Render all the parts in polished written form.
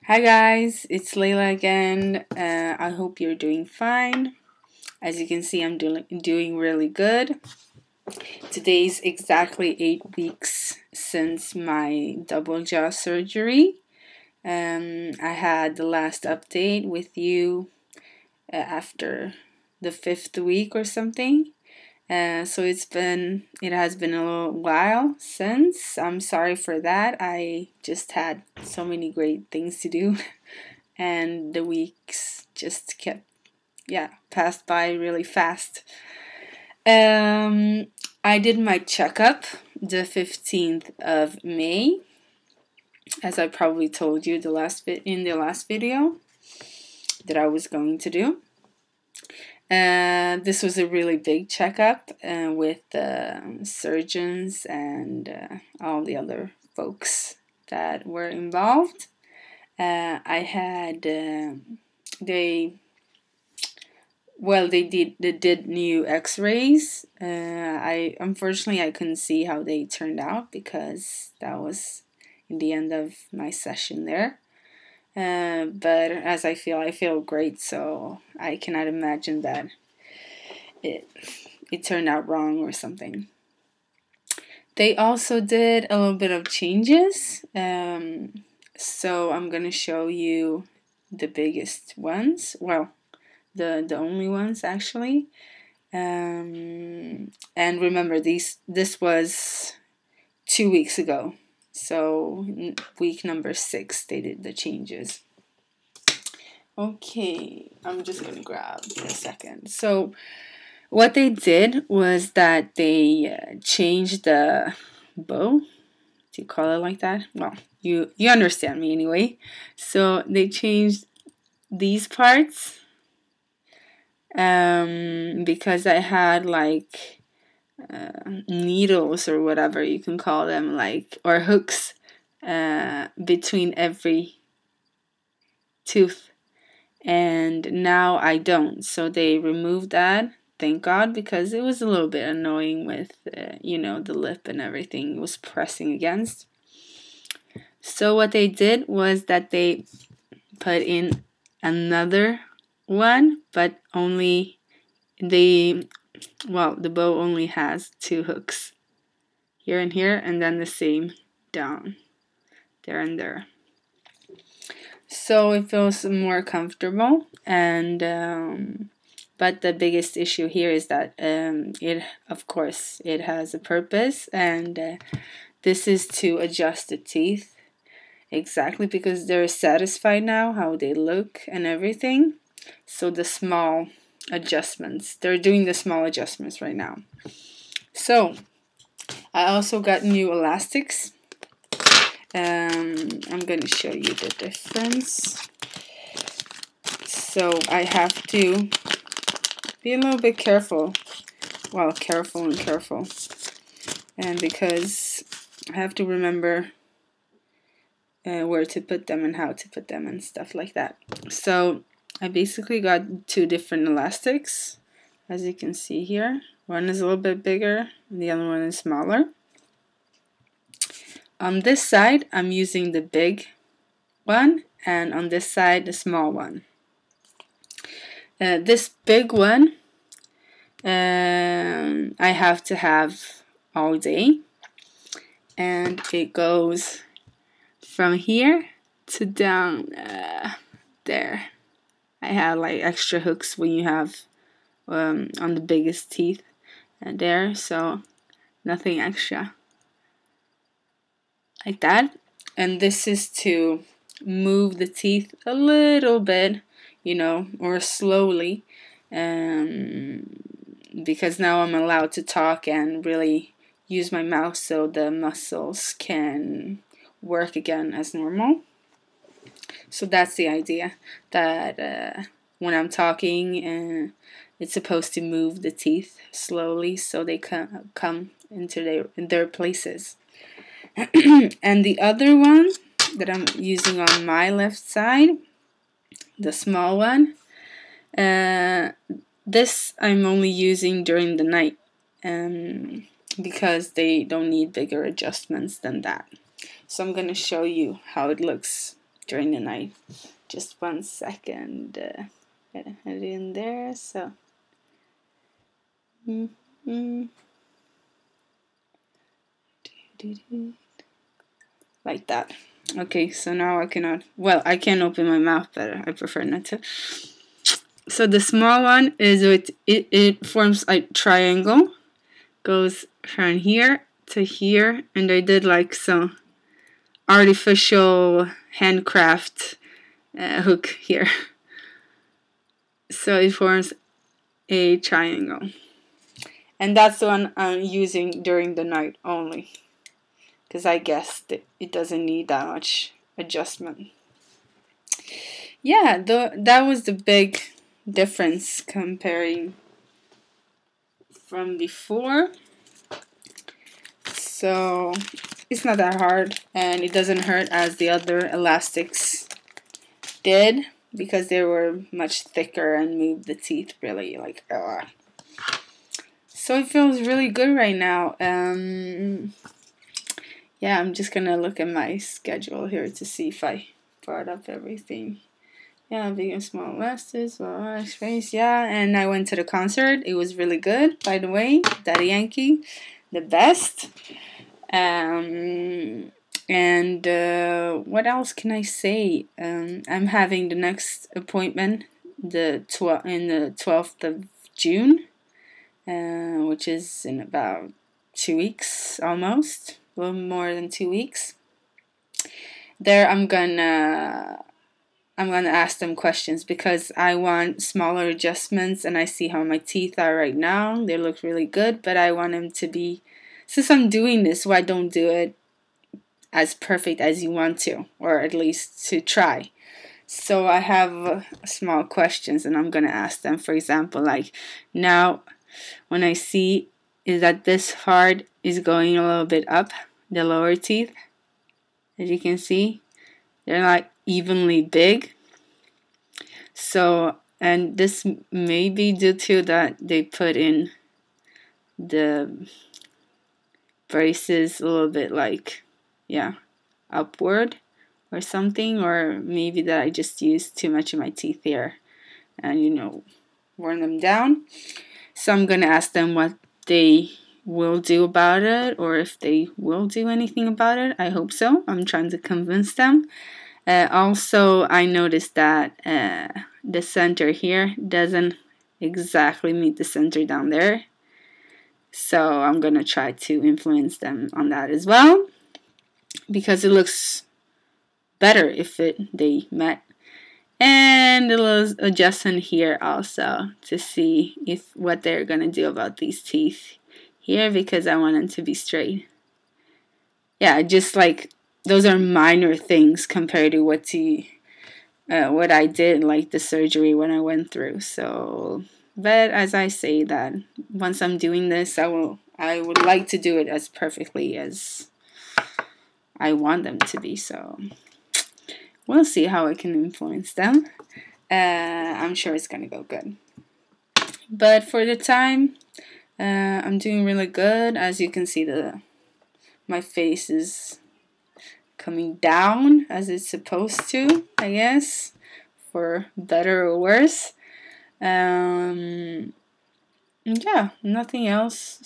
Hi guys, it's Leyla again. I hope you're doing fine. As you can see, I'm doing really good. Today's exactly 8 weeks since my double jaw surgery. I had the last update with you after the 5th week or something. So it has been a little while since. I'm sorry for that. I just had so many great things to do, and the weeks just passed by really fast. I did my checkup the 15th of May, as I probably told you in the last video that I was going to do. This was a really big checkup with surgeons and all the other folks that were involved. I had they did new X-rays. I unfortunately couldn't see how they turned out because that was in the end of my session there. But as I feel great, so I cannot imagine that it turned out wrong or something. They also did a little bit of changes, so I'm gonna show you the biggest ones. Well, the only ones actually. And remember, this was 2 weeks ago. So week number 6 they did the changes. Okay, I'm just gonna grab a second. So what they did was that they changed the bow. Do you call it like that? Well, you understand me anyway. So they changed these parts because I had like needles or whatever you can call them, like, or hooks between every tooth, and now I don't. So they removed that, thank God, because it was a little bit annoying with the lip and everything it was pressing against. So what they did was that they put in another one, but only the bow only has 2 hooks, here and here, and then the same down there and there. So it feels more comfortable, and but the biggest issue here is that it has a purpose, and this is to adjust the teeth exactly because they're satisfied now how they look and everything. So the small adjustments, they're doing the small adjustments right now. So I also got new elastics. I'm going to show you the difference. So I have to be a little bit careful. Well, careful, and because I have to remember where to put them and how to put them and stuff like that. So I basically got 2 different elastics, as you can see here. One is a little bit bigger, and the other one is smaller. On this side, I'm using the big one, and on this side, the small one. This big one, I have to have all day, and it goes from here to down there. I have like extra hooks when you have on the biggest teeth there, so nothing extra like that. And this is to move the teeth a little bit, or slowly, because now I'm allowed to talk and really use my mouth so the muscles can work again as normal. So that's the idea, that when I'm talking, it's supposed to move the teeth slowly so they can come into their places. And the other one that I'm using on my left side, the small one, this I'm only using during the night, because they don't need bigger adjustments than that. So I'm going to show you how it looks during the night. Just 1 second. Get it in there. So. Like that. Okay, so now I cannot. Well, I can open my mouth, but I prefer not to. So the small one is it forms a triangle, goes from here to here, and I did like some artificial handcraft hook here. So it forms a triangle, and that's the one I'm using during the night only, because I guess it doesn't need that much adjustment. Yeah, that was the big difference comparing from before. So it's not that hard, and it doesn't hurt as the other elastics did, because they were much thicker and moved the teeth really like. So it feels really good right now. Yeah, I'm just gonna look at my schedule here to see if I brought up everything. Yeah, big and small elastics, space. Yeah, and I went to the concert. It was really good, by the way. Daddy Yankee, the best. And what else can I say? I'm having the next appointment in the 12th of June, which is in about 2 weeks almost, a little more than 2 weeks. There I'm gonna ask them questions, because I want smaller adjustments, and I see how my teeth are right now. They look really good, but I want them to be, since I'm doing this, why don't do it as perfect as you want to, or at least to try. So I have small questions, and I'm going to ask them. For example, like, now when I see is that this part is going a little bit up, the lower teeth, as you can see, they're not evenly big. So, and this may be due to that they put in the braces a little bit like, yeah, upward or something, or maybe that I just used too much of my teeth here and, worn them down. So I'm going to ask them what they will do about it, or if they will do anything about it. I hope so. I'm trying to convince them. Also, I noticed that the center here doesn't exactly meet the center down there. So I'm going to try to influence them on that as well, because it looks better if they met. And a little adjustment here also to see what they're going to do about these teeth here, because I want them to be straight. Yeah, just like those are minor things compared to what I did, like the surgery when I went through. So, but as I say, that once I'm doing this, I would like to do it as perfectly as I want them to be. So we'll see how I can influence them. I'm sure it's gonna go good. But for the time, I'm doing really good. As you can see, my face is coming down as it's supposed to, I guess, for better or worse. Yeah, nothing else.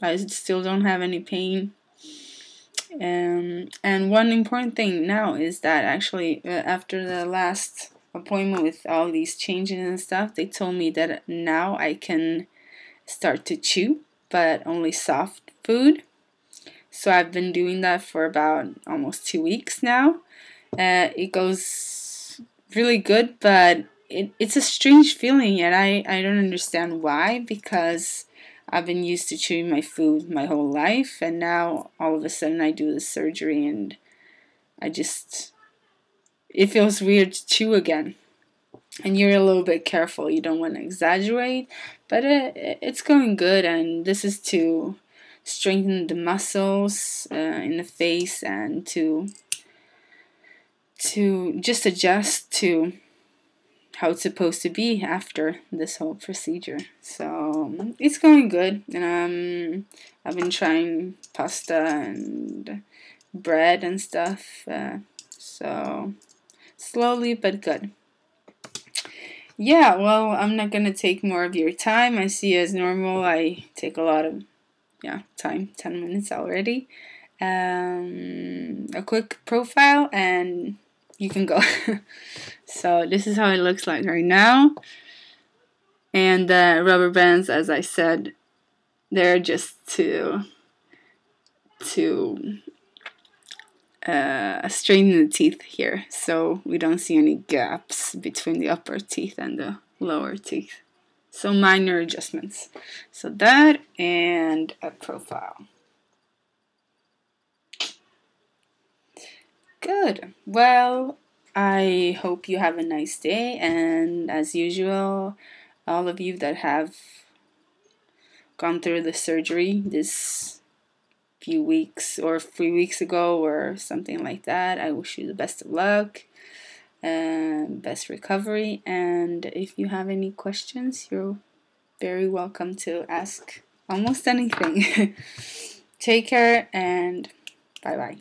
I still don't have any pain. And one important thing now is that actually after the last appointment with all these changes and stuff, they told me that now I can start to chew, but only soft food. So I've been doing that for about almost 2 weeks now. It goes really good, but it's a strange feeling, and I don't understand why, because I've been used to chewing my food my whole life, and now all of a sudden I do the surgery and it feels weird to chew again. And you're a little bit careful, you don't want to exaggerate, but it's going good, and this is to strengthen the muscles in the face, and to just adjust to how it's supposed to be after this whole procedure. So it's going good, and I've been trying pasta and bread and stuff So slowly but good. Yeah, well, I'm not gonna take more of your time. I see as normal I take a lot of time, 10 minutes already. A quick profile and you can go. So this is how it looks like right now. And the rubber bands, as I said, they're just to straighten the teeth here, so we don't see any gaps between the upper teeth and the lower teeth. So minor adjustments. So that and a profile. Good. Well, I hope you have a nice day, and as usual, all of you that have gone through the surgery this few weeks or 3 weeks ago or something like that, I wish you the best of luck and best recovery. And if you have any questions, you're very welcome to ask almost anything. Take care and bye bye.